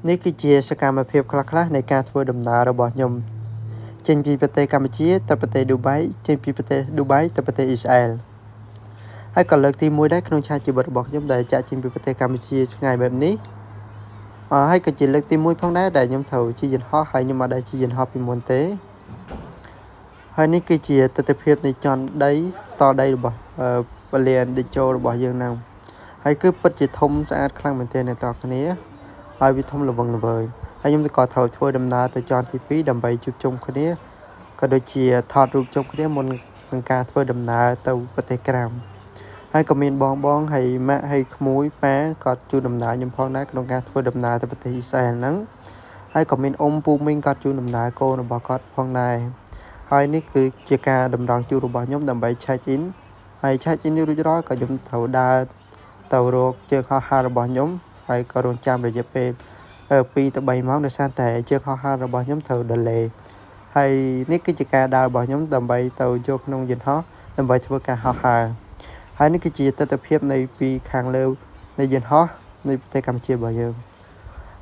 នេះគឺជាសកម្មភាពខ្លះៗនៃការធ្វើដំណើររបស់ខ្ញុំចេញពីប្រទេសកម្ពុជាទៅប្រទេសឌូបៃចេញពីប្រទេសឌូបៃទៅប្រទេសអ៊ីស្រាអែលហើយក៏លើកទី1ដែរក្នុងឆានជីវិតរបស់ខ្ញុំដែលចាក់ចេញពីប្រទេសកម្ពុជាឆ្ងាយបែបនេះហើយក៏ជាលើកទី1ផងដែរដែលខ្ញុំត្រូវជិះយន្តហោះហើយខ្ញុំអត់ដែលជិះយន្តហោះពីមុនទេហើយនេះគឺជាទស្សនវិជ្ជានៃចន្ទដីផ្ទាល់ដីរបស់ពលានដេជោរបស់យើងហ្នឹងហើយគឺពិតជាធំស្អាតខ្លាំងមែនទែនអ្នកនរគ្នាហើយវាធំល្វឹងល្វើយហើយខ្ញុំក៏ត្រូវធ្វើដំណើរទៅចន្ទទី2ដើម្បីជួបជុំគ្នាក៏ដូចជាថតរូបជុំគ្នាមុននឹងការធ្វើដំណើរទៅប្រទេសក្រៅហើយក៏មានបងហើយម៉ាក់ហើយក្មួយប៉ាក៏ជួយដំណើរខ្ញុំផងដែរក្នុងការធ្វើដំណើរទៅប្រទេសអ៊ីស្រាអែលហ្នឹងហើយក៏មានអ៊ំពូមីងក៏ជួយដំណើរកូនរបស់គាត់ផងដែរហើយនេះគឺជាការតម្រង់ជួររបស់ខ្ញុំដើម្បី check in ហើយ check in នេះរួចរាល់ក៏ខ្ញុំត្រូវដើរទៅរកជើងហោះហើររបស់ខ្ញុំហើយក៏រងចាំរយៈពេល2ទៅ3ម៉ោងដោយសារតែជើងហោះហើររបស់ខ្ញុំត្រូវ delay ហើយនេះគឺជាការដើររបស់ខ្ញុំដើម្បីទៅយកក្នុងយន្តហោះដើម្បីធ្វើការហោះហើរហើយនេះគឺជាទស្សនវិជ្ជានៃពីខាងលើនៃយន្តហោះនៃប្រទេសកម្ពុជារបស់យើង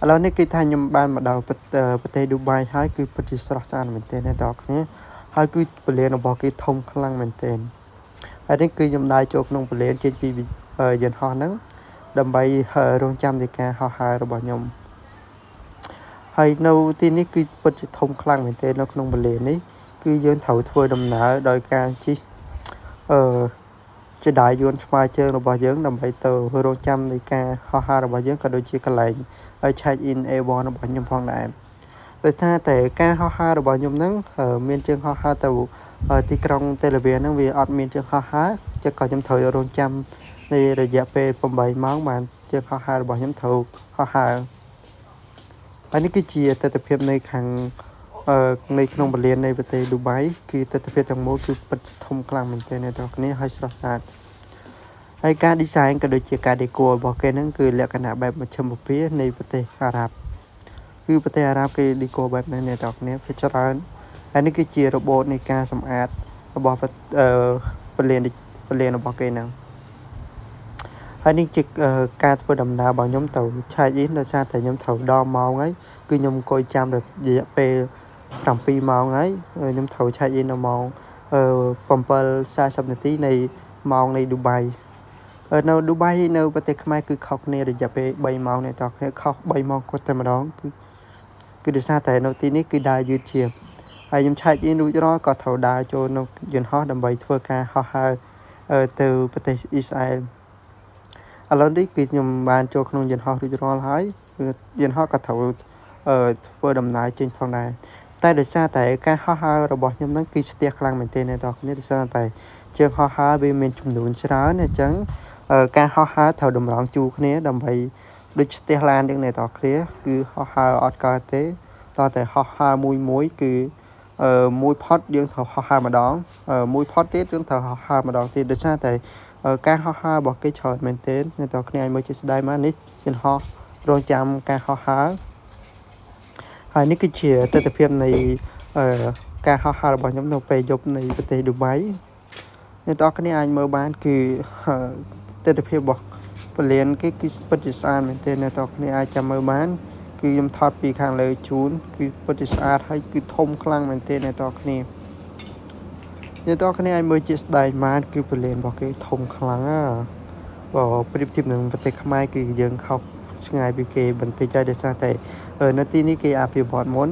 ឥឡូវនេះគឺថាខ្ញុំបានមកដល់ប្រទេសឌូបៃហើយគឺពិតជាស្រស់ស្អាតមែនទែនអ្នកនរគ្នាហើយគឺពលានរបស់គេធំខ្លាំងមែនទែនហើយនេះគឺខ្ញុំដើរចូលក្នុងពលានចេញពីយន្តហោះហ្នឹងដើម្បីរងចាំនៃការហោះហើររបស់ខ្ញុំហើយនៅទីនេះគឺពិតជាធំខ្លាំងមែនទែននៅក្នុងពលាននេះគឺយើងត្រូវធ្វើដំណើរដោយការជិះជាដាយយួនស្មើជើងរបស់យើងដើម្បីទៅរងចាំនៃការហោះហើររបស់យើងក៏ដូចជាកន្លែង check in A1 របស់ខ្ញុំផងដែរដោយថាតែការហោះហើររបស់ខ្ញុំហ្នឹងមានជើងហោះហើរទៅទីក្រុងតេលអាវីវហ្នឹងវាអត់មានជើងហោះហើរចឹងក៏ខ្ញុំត្រូវរងចាំនៃរយៈពេល8ម៉ោងបានជើងហោះហើររបស់ខ្ញុំត្រូវហោះហើរហើយនេះគឺជាទស្សនវិជ្ជានៃខាងនៅក្នុងពលាននៃប្រទេសឌូបៃគឺទស្សនវិជ្ជាទាំងមូលគឺពិតធំខ្លាំងមែនទែនអ្នកនរគ្នាហើយស្រស់ស្អាតហើយការ design ក៏ដូចជាការ decor របស់គេហ្នឹងគឺលក្ខណៈបែបមជ្ឈិមបូព៌ានៃប្រទេសអារ៉ាប់គឺប្រទេសអារ៉ាប់គេ decor បែបហ្នឹងអ្នកនរគ្នាភាគច្រើនហើយនេះគឺជារបូតនៃការសម្អាតរបស់ពលានរបស់គេហ្នឹងហើយនេះជាការធ្វើដំណើររបស់ខ្ញុំទៅឆាយអ៊ីនដោយសារតែខ្ញុំត្រូវដល់ម៉ោងហើយគឺខ្ញុំអង្គុយចាំរយៈពេល7ម៉ោងហើយខ្ញុំត្រូវឆាយអ៊ីននៅម៉ោង7:40នាទីនៃម៉ោងនៃឌូបៃនៅឌូបៃនៅប្រទេសខ្មែរគឺខុសគ្នារយៈពេល3ម៉ោងអ្នកនរគ្នាខុស3ម៉ោងគាត់តែម្ដងគឺដោយសារតែនៅទីនេះគឺដើរយឺតជាងហើយខ្ញុំឆាយអ៊ីនរួចរាល់ក៏ត្រូវដើរចូលនៅយន្តហោះដើម្បីធ្វើការហោះហើរទៅប្រទេសអ៊ីស្រាអែលឥឡូវនេះគឺខ្ញុំបានចូលក្នុងយន្តហោះរួចរាល់ហើយគឺយន្តហោះក៏ត្រូវធ្វើដំណើរចេញផងដែរតែដោយសារតែការហោះហើររបស់ខ្ញុំហ្នឹងគឺស្ទះខ្លាំងមែនទែនអ្នកនរគ្នាដោយសារតែជើងហោះហើរវាមានចំនួនច្រើនអញ្ចឹងការហោះហើរត្រូវតម្រង់ជួរគ្នាដើម្បីដូចស្ទះឡានទាំងអ្នកនរគ្នាគឺហោះហើរអត់កើតទេតតែហោះហើរមួយគឺមួយផុតយើងត្រូវហោះហើរម្ដងមួយផុតទៀតយើងត្រូវហោះហើរម្ដងទៀតដោយសារតែការហោះហើររបស់គេច្រើនមែនទែនអ្នកនរគ្នាឲ្យមើលជាស្ដាយមកនេះយន្តហោះរងចាំការហោះហើរហើយនេះគឺជាទស្សនវិជ្ជានៃការហោះហើររបស់ខ្ញុំនៅពេលយប់នៃប្រទេសឌូបៃអ្នកនរគ្នាអាចមើលបានគឺទស្សនវិជ្ជារបស់ពលានគេគឺពិតជាស្អាតមែនទែនអ្នកនរគ្នាអាចចាំមើលបានគឺខ្ញុំថតពីខាងលើជូនគឺពិតជាស្អាតហើយគឺធំខ្លាំងមែនទែនអ្នកនរគ្នាឲ្យមើលជាស្ដាយបានគឺពលានរបស់គេធំខ្លាំងបើប្រៀបធៀបនឹងប្រទេសខ្មែរគឺយើងខុសឆ្ងាយពីគេបន្តិចហើយដោយសារតែនៅទីនេះគេអភិវឌ្ឍមុន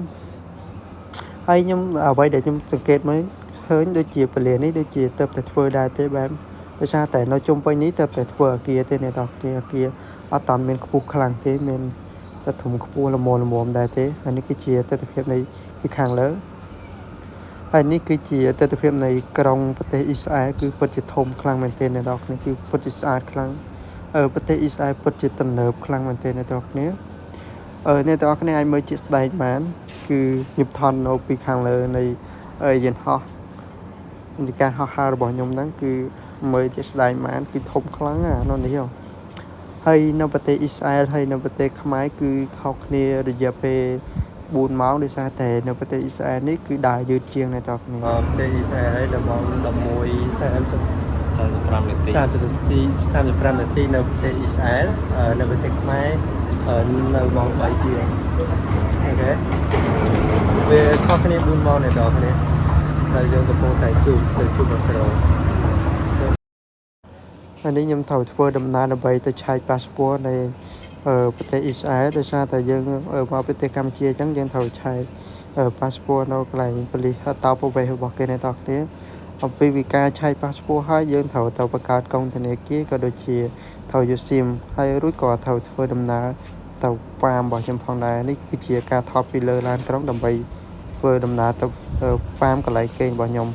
ហើយខ្ញុំអ្វីដែលខ្ញុំសង្កេតមើលឃើញដូចជាពលាននេះដូចជាទៅតែធ្វើដែរទេបែបដោយសារតែនៅជុំវិញនេះទៅតែធ្វើអគារទេអ្នកនរគ្នាអគារអត់តាន់មានខ្ពស់ខ្លាំងទេមានតែធំខ្ពស់ល្មមដែរទេហើយនេះគឺជាទស្សនវិជ្ជានៃពីខាងលើហើយនេះគឺជាទស្សនវិជ្ជានៃក្រុងប្រទេសអ៊ីស្រាអែលគឺពិតជាធំខ្លាំងមែនទែនអ្នកនរគ្នាគឺពិតជាស្អាតខ្លាំងប្រទេសអ៊ីស្រាអែលពិតជាទំនើបខ្លាំងមែនទែនអ្នកនរគ្នាអ្នកនរគ្នាអាចមើលជាស្ដែងបានគឺខ្ញុំថតនៅពីខាងលើនៃយន្តហោះនៃការហោះហើររបស់ខ្ញុំហ្នឹងគឺមើលជាស្ដែងបានគឺធំខ្លាំងនៅនេះហើយនៅប្រទេសអ៊ីស្រាអែលហើយនៅប្រទេសខ្មែរគឺខុសគ្នារយៈពេល4ម៉ោងដោយសារតែនៅប្រទេសអ៊ីស្រាអែលនេះគឺដើរយឺតជាងអ្នកនរគ្នាប្រទេសអ៊ីស្រាអែលហើយដល់ម៉ោង11:35នាទីនៅប្រទេសអ៊ីស្រាអែលនៅប្រទេសខ្មែរ នៅម៉ោង3ជាងអូខេវាខុសគ្នា4ម៉ោងនេះដល់គ្នាហើយយើងកំពុងតែជួបម៉ូក្រូហើយនេះខ្ញុំត្រូវធ្វើដំណើរដើម្បីទៅឆែក passport នៅប្រទេសអ៊ីស្រាអែលដោយសារតែយើងមកប្រទេសកម្ពុជាអញ្ចឹងយើងត្រូវឆែក passport នៅកន្លែងប៉ូលីសតោប្រវេសរបស់គេអ្នកនរគ្នាអំពីវិការឆែក passport ហើយយើងត្រូវទៅបង្កើតកុងធនាគារក៏ដូចជាត្រូវយក SIM ហើយរួចក៏ត្រូវធ្វើដំណើរទៅ farm របស់ខ្ញុំផងដែរនេះគឺជាការថតពីលើឡានក្រុងដើម្បីធ្វើដំណើរទៅ farm កន្លែងគេងរបស់ខ្ញុំ